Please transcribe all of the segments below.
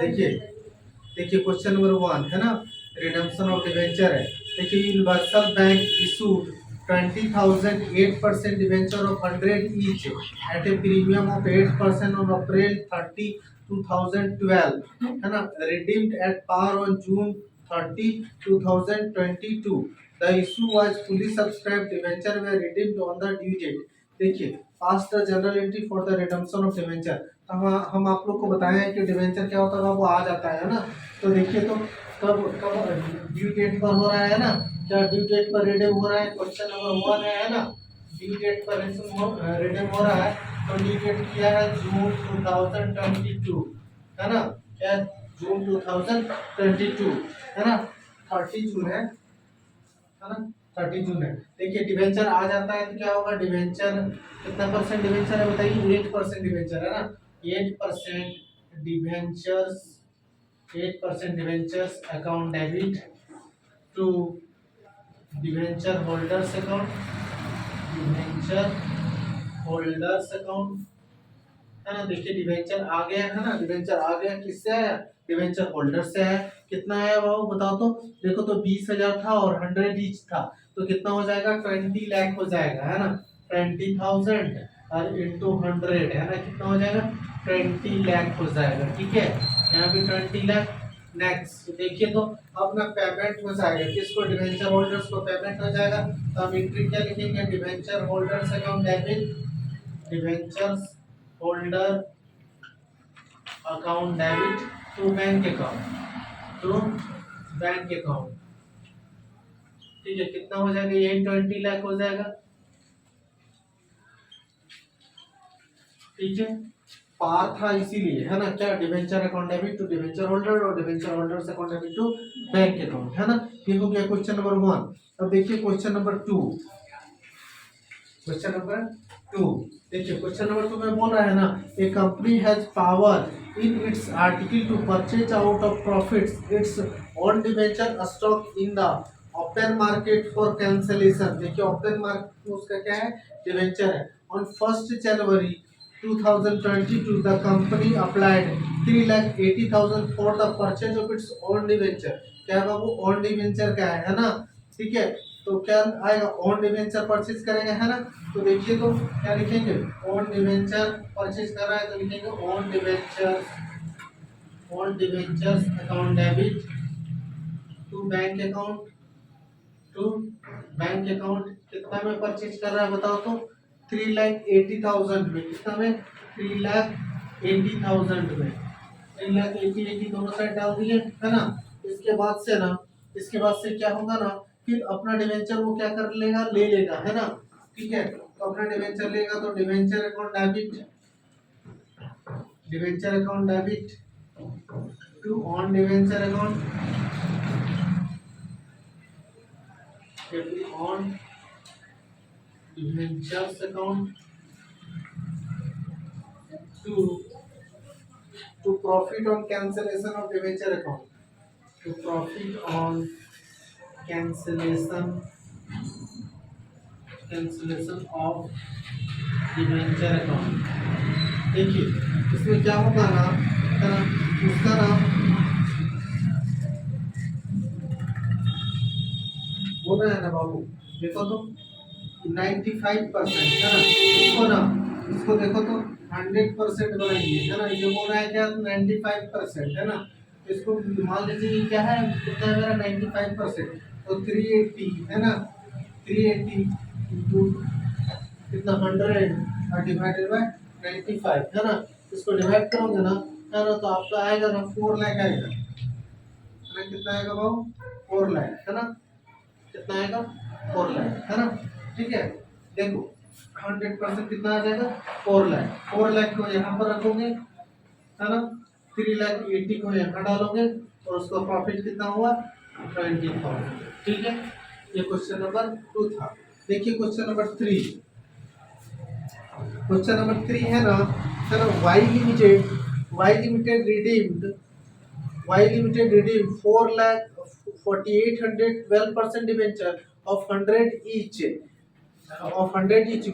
देखिए देखिए question number one है ना, रिडम्पशन ऑफ डिवेंचर है। देखिए Universal Bank issued 20,000 8% debenture of 100 each at a premium of 8% on April 30 2012 है ना, redeemed at par on June 30 2022। The issue was fully subscribed, debenture were redeemed on the due date. देखिए pass the journal entry for the redemption of debenture. हम आप लोग को बताए हैं कि डिवेंचर क्या होता है, वो आ जाता है ना। तो देखिए तो कब कब ड्यू डेट पर हो रहा है ना, क्या ड्यू डेट पर रिडीम हो रहा है, क्वेश्चन नंबर वन है ना। ड्यू डेट पर रिडीम हो रहा है, तो ड्यू डेट किया है जून 2022 है ना, क्या जून 2022 है ना, 30 जून है ना, 30 जून है। देखिए डिवेंचर आ जाता है तो क्या होगा, डिवेंचर कितना परसेंट डिवेंचर है बताइए, 8% डिवेंचर है ना, 8% debentures, 8% debentures account debit to debenture holders account, debenture holders account है ना। देखिए डिवेंचर आ गया है ना, डिवेंचर आ गया, किससे आया, डिवेंचर होल्डर से आया। कितना आया बाबू बताओ तो, देखो तो 20,000 था और 100 ईच था, तो कितना हो जाएगा, 20 लाख हो जाएगा है ना, 20,000 और इंटू 100 है ना, कितना हो जाएगा, 20 लाख हो जाएगा। ठीक है, यहाँ पे 20 लाख। नेक्स्ट देखिए तो अपना पेमेंट हो जाएगा, किसको, डिवेंचर होल्डर्स को पेमेंट हो जाएगा। तो हम एंट्री क्या लिखेंगे, debenture holders account debit, debentures holder account debit to bank account, to bank account. ठीक है, कितना हो जाएगा, ये 20 लाख हो जाएगा। ठीक है, पार था इसीलिए है ना, क्या debenture account debit to debenture holder और debenture holders account debit to bank account है ना। ये हो गया क्वेश्चन नंबर वन। अब देखिए question number two, question number two. देखिए क्वेश्चन नंबर टू में बोल रहा है ना, a company has power in its article to purchase out of profits its own debenture stock in the open market for cancellation. देखिए open market उसका क्या है, डिवेंचर है। ऑन 1 जनवरी 2022 the company applied 3,80,000 for the purchase of its own debenture। क्या है बाबू, own debenture का है ना। ठीक है, तो क्या आएगा, ओन डिवेंचर परचेज करेंगे है ना। तो देखिए तो क्या लिखेंगे, ओन डिवेंचर परचेज कर रहा है तो लिखेंगे own debenture, own debentures account debit to bank account, to bank account. कितना में परचेज कर रहा है बताओ तो, 3,80,000 में। कितना में, 3,80,000 में। 3,80,80 दोनों साइड डाल दिए है ना। इसके बाद से ना, इसके बाद से क्या होगा ना, फिर अपना डिवेंचर वो क्या कर लेगा, ले लेगा है ना। ठीक है, तो अपना डिवेंचर लेगा तो debenture account debit, debenture account debit to on debenture account, on debentures account to profit on cancellation of debenture account, to profit on cancellation of debenture account। देखिए इसमें क्या होगा ना, उसका नाम बोल रहे हैं ना बाबू, देखो तो 95% है ना, इसको ना, इसको देखो तो 100% बनाएंगे है ना। ये बोल रहा है क्या, 95% है ना। इसको मान लीजिए क्या है, कितना है मेरा 95%, तो 380 है ना, 380 इंटू कितना 100 और डिवाइडेड बाय 95 है ना। इसको डिवाइड करोगे ना है ना, तो आपका आएगा ना 4 लाख आएगा है ना। कितना आएगा बाबू, 4 लाख है ना, कितना आएगा, 4 लाख है ना। ठीक है, देखो 100% कितना आ जाएगा, 4 लाख। 4 लाख को यहाँ पर रखोगे है ना, 3,80,000 को यहाँ डालोगे और उसका प्रॉफिट कितना हुआ, 20,000। ठीक है, ये क्वेश्चन नंबर 2 था। देखिए क्वेश्चन नंबर 3, क्वेश्चन नंबर 3 है ना, sir Y limited redeemed, Y limited redeemed 4,48,100 12% debenture of 100 each,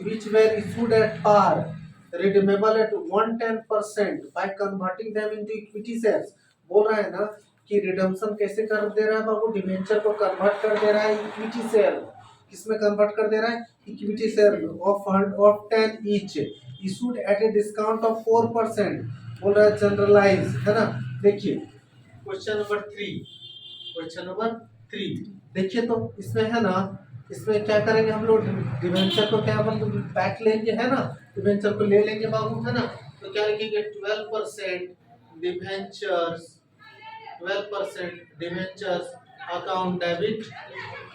which were issued at par, redeemable at 110% by converting them into equity shares बोल रहा है ना कि रिडम्पशन कैसे कर दे रहा है बाबू, डिवेंचर को कन्वर्ट कर दे रहा है इक्विटी शेयर, किसमें कन्वर्ट कर दे रहा है, equity share of 10 each issued at a discount of 4%, बोल रहा है जनरलाइज, है ना। देखिए क्वेश्चन नंबर 3, क्वेश्चन नंबर 3 देखिए, तो इसमें है ना, इसमें क्या करेंगे हम लोग, डिवेंचर को क्या मतलब बैक लेंगे, है ना, डिवेंचर को ले लेंगे बाबू, है ना। तो क्या लिखेंगे 12% debentures, 12% debentures account debit,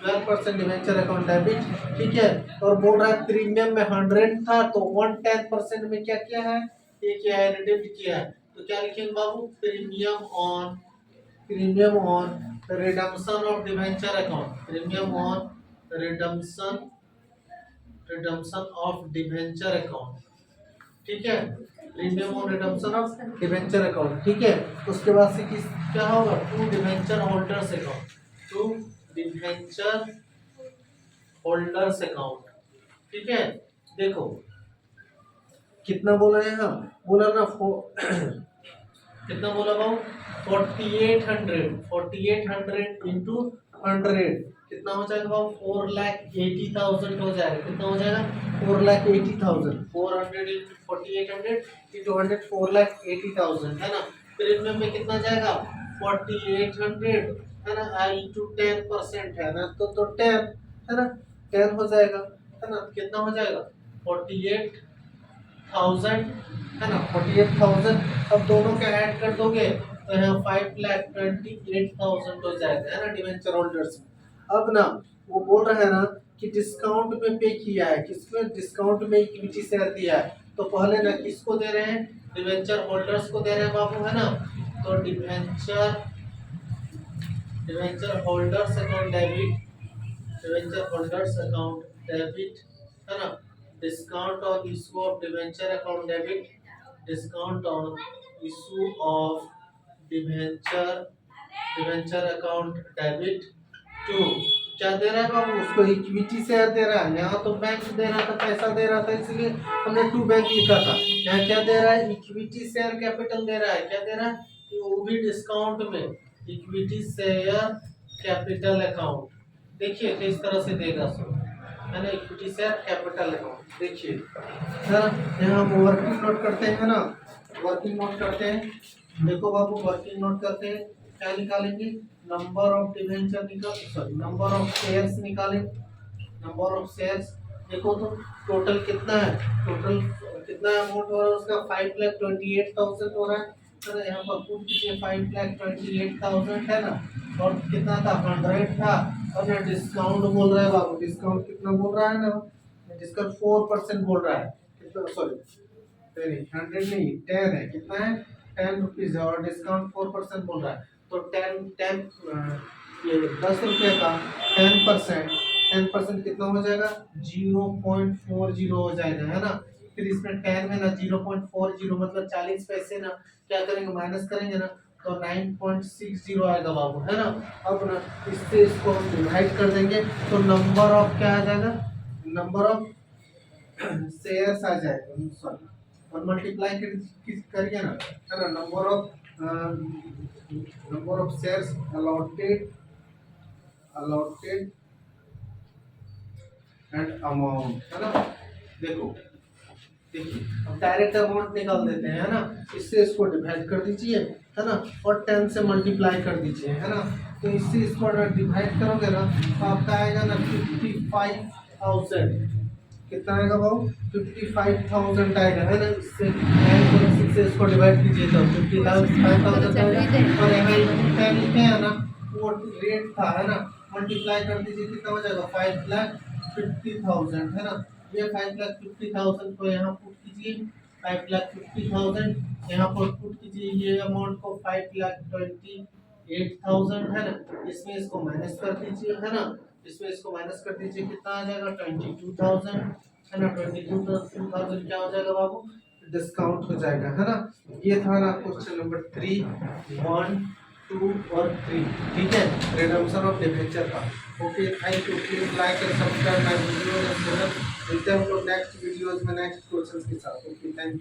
12% debenture account debit, ठीक है। और बोल रहा है प्रीमियम में 100 था तो 110% में क्या किया है, ये क्या है, रिडीम किया है। तो क्या लिखेंगे बाबू, premium on redemption of debenture account, premium on redemption of debenture account, ठीक है, premium on redemption of debenture account, ठीक है। उसके बाद से किस क्या होगा, to debenture holders account, to debenture holders account, ठीक है। देखो कितना बोला है, हम बोला ना कितना बोला बाबू, 4800 इंटू 100 कितना हो जाएगा बाबू, 4,80,000 हो जाएगा, कितना हो जाएगा 4,80,000, 400 इंटू 4800 इंटू 100 4,80,000, है ना। प्रीमियम में कितना जाएगा 4800, है ना, इंटू 10% है ना, तो 10 है ना, 10 हो जाएगा, है ना, कितना हो जाएगा 48,000, है ना, 48,000। अब दोनों का ऐड कर दोगे तो यहाँ 5,28,000 हो जाएगा, है ना, डिवेंचर होल्डर्स में। अब ना वो बोल रहा है ना कि डिस्काउंट में पे किया है, किसमें डिस्काउंट में इक्विटी शेयर दिया है, तो पहले ना किसको दे रहे हैं, डिवेंचर होल्डर्स को दे रहे हैं बाबू, है ना। तो debenture holders account debit, debenture holders account debit, है ना, discount on issue of debenture account debit, discount on issue of debenture account debit to, क्या दे रहा है बाबू, उसको इक्विटी शेयर दे रहा है, यहाँ तो बैंक दे रहा था, पैसा दे रहा था, इसलिए हमने टू बैंक लिखा था। यहाँ क्या दे रहा है, इक्विटी शेयर कैपिटल दे रहा है, क्या दे रहा है, कि वो भी डिस्काउंट में, इक्विटी शेयर कैपिटल अकाउंट, देखिए किस तरह से देगा सो, है ना, इक्विटी शेयर कैपिटल अकाउंट। देखिए सर यहाँ हम वर्किंग नोट करते हैं ना, वर्किंग नोट करते हैं, देखो बाबू वर्किंग नोट करते हैं, क्या निकालेंगे, number of debenture number of shares निकालें, नंबर ऑफ शेयर्स। देखो तो टोटल कितना है, टोटल कितना अमाउंट हो रहा है उसका 5,28,000 हो रहा है, तो यहाँ पर पुट कीजिए 5,28,000, है ना, और कितना था 100 था, और ना डिस्काउंट बोल रहा है बाबू, डिस्काउंट कितना बोल रहा है ना, डिस्काउंट 4% बोल रहा है, कितना, सॉरी 100 नहीं 10 है, कितना है 10 रुपीज है, और डिस्काउंट 4% बोल रहा है, तो 10 ये 10 रुपये का 10% कितना हो जाएगा 0.40 हो जाएगा, है ना। फिर इसमें 10 में ना 0.40 मतलब 40 पैसे ना क्या करेंगे, माइनस करेंगे ना, तो 9.60 आएगा बाबू, है ना। अब ना इससे इसको हम डिवाइड कर देंगे तो नंबर ऑफ क्या आ जाएगा, नंबर ऑफ शेयर्स आ जाएगा, सॉरी, और मल्टीप्लाई करिए ना, है ना, number of shares allotted and amount, है ना। देखो देखिए अब डायरेक्ट अमाउंट निकाल देते हैं, है ना, इससे इसको डिवाइड कर दीजिए, है ना, और 10 से मल्टीप्लाई कर दीजिए, है ना। तो इससे इसको डिवाइड करोगे ना तो आपका आएगा ना 55,000, कितना आएगा भाऊ 55,000 आएगा, है ना। इससे इसको डिवाइड कीजिए तो 55,000 आएगा, और यहाँ इंटू 10 लिखे हैं ना, वो रेट था, है ना, मल्टीप्लाई कर दीजिए, कितना हो जाएगा 5,50,000, है ना। ये 5,50,000 को यहाँ पुट कीजिए, 5,50,000 यहाँ पर पुट कीजिए, ये अमाउंट को 5,28,000, है ना। इसमें इसको माइनस कर दीजिए, है ना, इसमें इसको माइनस कर दीजिए, कितना आ जाएगा 22,000, है ना। 22,000 क्या हो जाएगा बाबू, डिस्काउंट हो जाएगा, है ना। ये था ना क्वेश्चन नंबर 3, 1, 2 और 3, ठीक है, रिडम्पशन ऑफ डिबेंचर का। Okay, thank you, please like and subscribe my video and channel. मिलते हैं हम लोग नेक्स्ट वीडियोस में नेक्स्ट क्वेश्चंस के साथ। Okay, thank you.